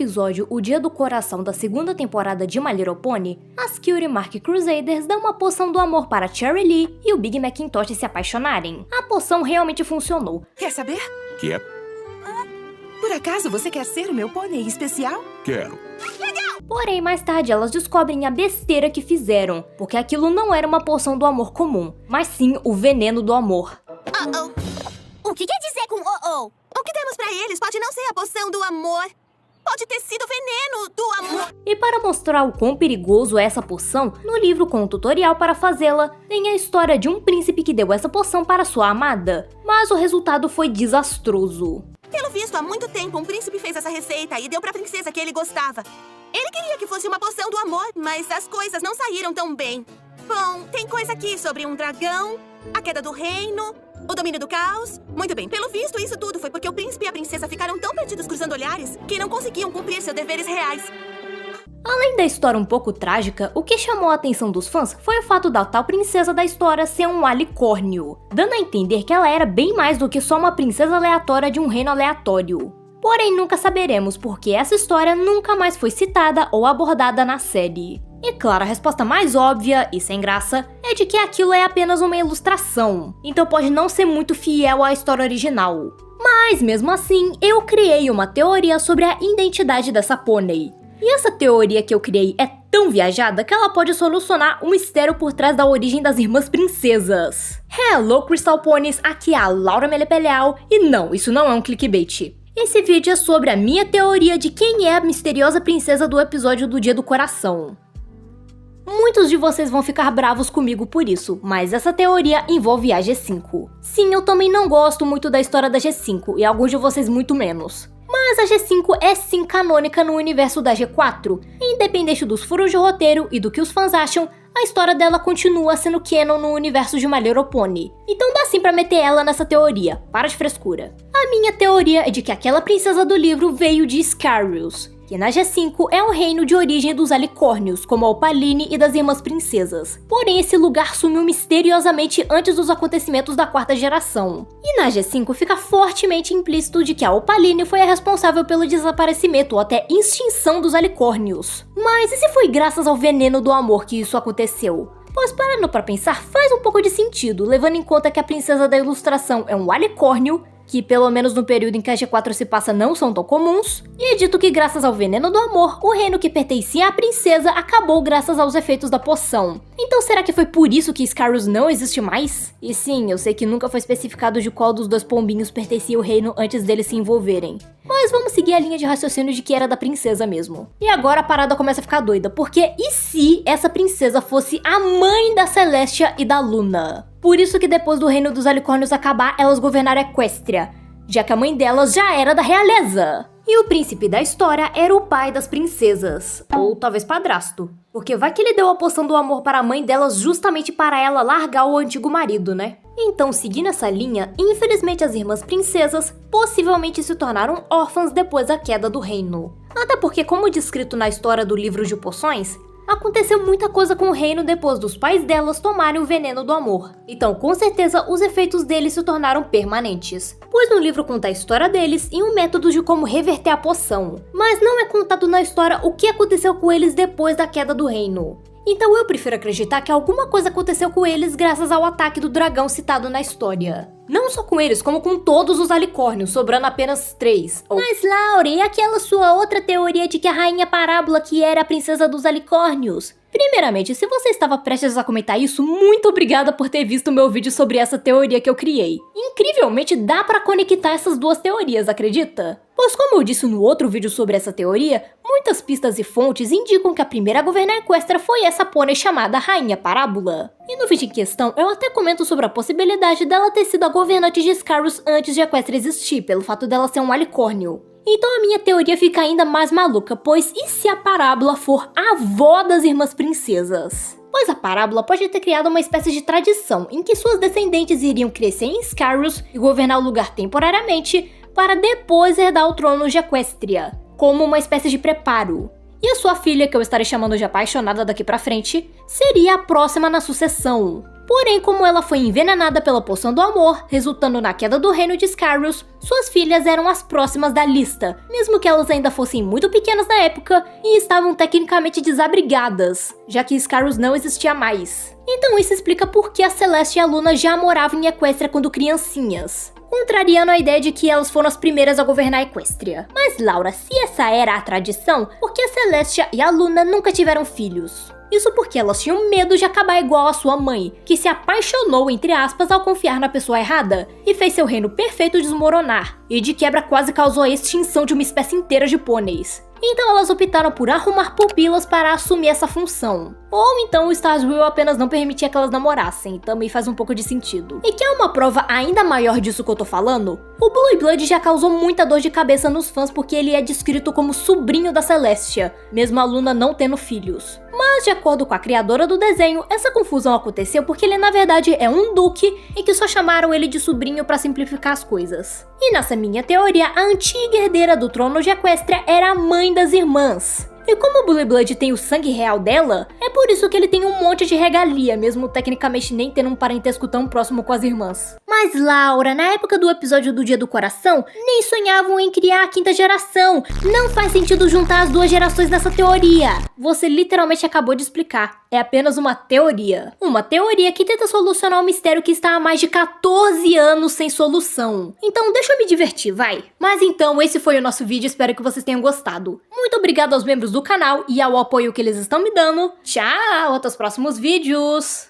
episódio O Dia do Coração da segunda temporada de My Little Pony, as Cutie Mark Crusaders dão uma poção do amor para Cherry Lee e o Big Macintosh se apaixonarem. A poção realmente funcionou. Quer saber? Quer? Por acaso você quer ser o meu pônei especial? Quero. Porém, mais tarde elas descobrem a besteira que fizeram, porque aquilo não era uma poção do amor comum, mas sim o veneno do amor. O que quer dizer com oh-oh? O que demos pra eles pode não ser a poção do amor. Pode ter sido o veneno do amor. E para mostrar o quão perigoso é essa poção, no livro com o tutorial para fazê-la, tem a história de um príncipe que deu essa poção para sua amada, mas o resultado foi desastroso. Pelo visto, há muito tempo um príncipe fez essa receita e deu pra princesa que ele gostava. Ele queria que fosse uma poção do amor, mas as coisas não saíram tão bem. Bom, tem coisa aqui sobre um dragão, a queda do reino, o domínio do caos. Muito bem, pelo visto, isso tudo foi porque o príncipe e a princesa ficaram tão perdidos cruzando olhares que não conseguiam cumprir seus deveres reais. Além da história um pouco trágica, o que chamou a atenção dos fãs foi o fato da tal princesa da história ser um alicórnio, dando a entender que ela era bem mais do que só uma princesa aleatória de um reino aleatório. Porém, nunca saberemos porque essa história nunca mais foi citada ou abordada na série. E claro, a resposta mais óbvia e sem graça é de que aquilo é apenas uma ilustração, então pode não ser muito fiel à história original. Mas mesmo assim, eu criei uma teoria sobre a identidade dessa pônei. E essa teoria que eu criei é tão viajada que ela pode solucionar o mistério por trás da origem das irmãs princesas. Hello Crystal Ponies, aqui é a Laura Melepeleal e não, isso não é um clickbait. Esse vídeo é sobre a minha teoria de quem é a misteriosa princesa do episódio do Dia do Coração. Muitos de vocês vão ficar bravos comigo por isso, mas essa teoria envolve a G5. Sim, eu também não gosto muito da história da G5, e alguns de vocês muito menos. Mas a G5 é sim canônica no universo da G4, independente dos furos de roteiro e do que os fãs acham, a história dela continua sendo canon no universo de My Little Pony. Então dá sim pra meter ela nessa teoria, para de frescura. A minha teoria é de que aquela princesa do livro veio de Scarus, que na G5 é um reino de origem dos alicórnios, como a Opaline e das Irmãs Princesas. Porém, esse lugar sumiu misteriosamente antes dos acontecimentos da quarta geração. E na G5 fica fortemente implícito de que a Opaline foi a responsável pelo desaparecimento ou até extinção dos alicórnios. Mas e se foi graças ao veneno do amor que isso aconteceu? Pois parando pra pensar, faz um pouco de sentido, levando em conta que a princesa da ilustração é um alicórnio, que pelo menos no período em que a G4 se passa não são tão comuns, e é dito que graças ao veneno do amor, o reino que pertencia à princesa acabou graças aos efeitos da poção. Então será que foi por isso que Scarus não existe mais? E sim, eu sei que nunca foi especificado de qual dos dois pombinhos pertencia o reino antes deles se envolverem. Mas vamos seguir a linha de raciocínio de que era da princesa mesmo. E agora a parada começa a ficar doida, porque e se essa princesa fosse a mãe da Celestia e da Luna? Por isso que depois do reino dos alicórnios acabar, elas governaram Equestria, já que a mãe delas já era da realeza. E o príncipe da história era o pai das princesas, ou talvez padrasto. Porque vai que ele deu a poção do amor para a mãe delas justamente para ela largar o antigo marido, né? Então, seguindo essa linha, infelizmente as irmãs princesas possivelmente se tornaram órfãs depois da queda do reino. Até porque, como descrito na história do livro de poções, aconteceu muita coisa com o reino depois dos pais delas tomarem o veneno do amor. Então, com certeza, os efeitos deles se tornaram permanentes. Pois no livro conta a história deles e um método de como reverter a poção. Mas não é contado na história o que aconteceu com eles depois da queda do reino. Então eu prefiro acreditar que alguma coisa aconteceu com eles graças ao ataque do dragão citado na história. Não só com eles, como com todos os alicórnios, sobrando apenas 3. Mas Laura, e aquela sua outra teoria de que a rainha Parábola que era a princesa dos alicórnios? Primeiramente, se você estava prestes a comentar isso, muito obrigada por ter visto meu vídeo sobre essa teoria que eu criei. Incrivelmente dá pra conectar essas duas teorias, acredita? Pois como eu disse no outro vídeo sobre essa teoria, muitas pistas e fontes indicam que a primeira a governar Equestria foi essa pônei chamada Rainha Parábola. E no vídeo em questão, eu até comento sobre a possibilidade dela ter sido a governante de Scarus antes de Equestria existir, pelo fato dela ser um alicórnio. Então a minha teoria fica ainda mais maluca, pois e se a Parábola for a avó das irmãs princesas? Pois a Parábola pode ter criado uma espécie de tradição em que suas descendentes iriam crescer em Scarus e governar o lugar temporariamente, para depois herdar o trono de Equestria, como uma espécie de preparo. E a sua filha, que eu estarei chamando de apaixonada daqui pra frente, seria a próxima na sucessão. Porém, como ela foi envenenada pela poção do amor, resultando na queda do reino de Scarus, suas filhas eram as próximas da lista, mesmo que elas ainda fossem muito pequenas na época e estavam tecnicamente desabrigadas, já que Scarus não existia mais. Então isso explica por que a Celeste e a Luna já moravam em Equestria quando criancinhas, contrariando a ideia de que elas foram as primeiras a governar Equestria. Mas Laura, se essa era a tradição, por que a Celestia e a Luna nunca tiveram filhos? Isso porque elas tinham medo de acabar igual a sua mãe, que se apaixonou, entre aspas, ao confiar na pessoa errada, e fez seu reino perfeito desmoronar, e de quebra quase causou a extinção de uma espécie inteira de pôneis. Então elas optaram por arrumar pupilas para assumir essa função. Ou então o Starswill apenas não permitia que elas namorassem, também faz um pouco de sentido. E quer uma prova ainda maior disso que eu tô falando? O Blue Blood já causou muita dor de cabeça nos fãs porque ele é descrito como sobrinho da Celestia, mesmo a Luna não tendo filhos. Mas, de acordo com a criadora do desenho, essa confusão aconteceu porque ele na verdade é um duque e que só chamaram ele de sobrinho para simplificar as coisas. E nessa minha teoria, a antiga herdeira do trono de Equestria era a mãe das irmãs. E como o Blue Blood tem o sangue real dela, é por isso que ele tem um monte de regalia, mesmo tecnicamente nem tendo um parentesco tão próximo com as irmãs. Mas Laura, na época do episódio do Dia do Coração, nem sonhavam em criar a quinta geração. Não faz sentido juntar as duas gerações nessa teoria. Você literalmente acabou de explicar. É apenas uma teoria. Uma teoria que tenta solucionar um mistério que está há mais de 14 anos sem solução. Então deixa eu me divertir, vai. Mas então, esse foi o nosso vídeo, espero que vocês tenham gostado. Muito obrigada aos membros do canal e ao apoio que eles estão me dando. Tchau, até os próximos vídeos!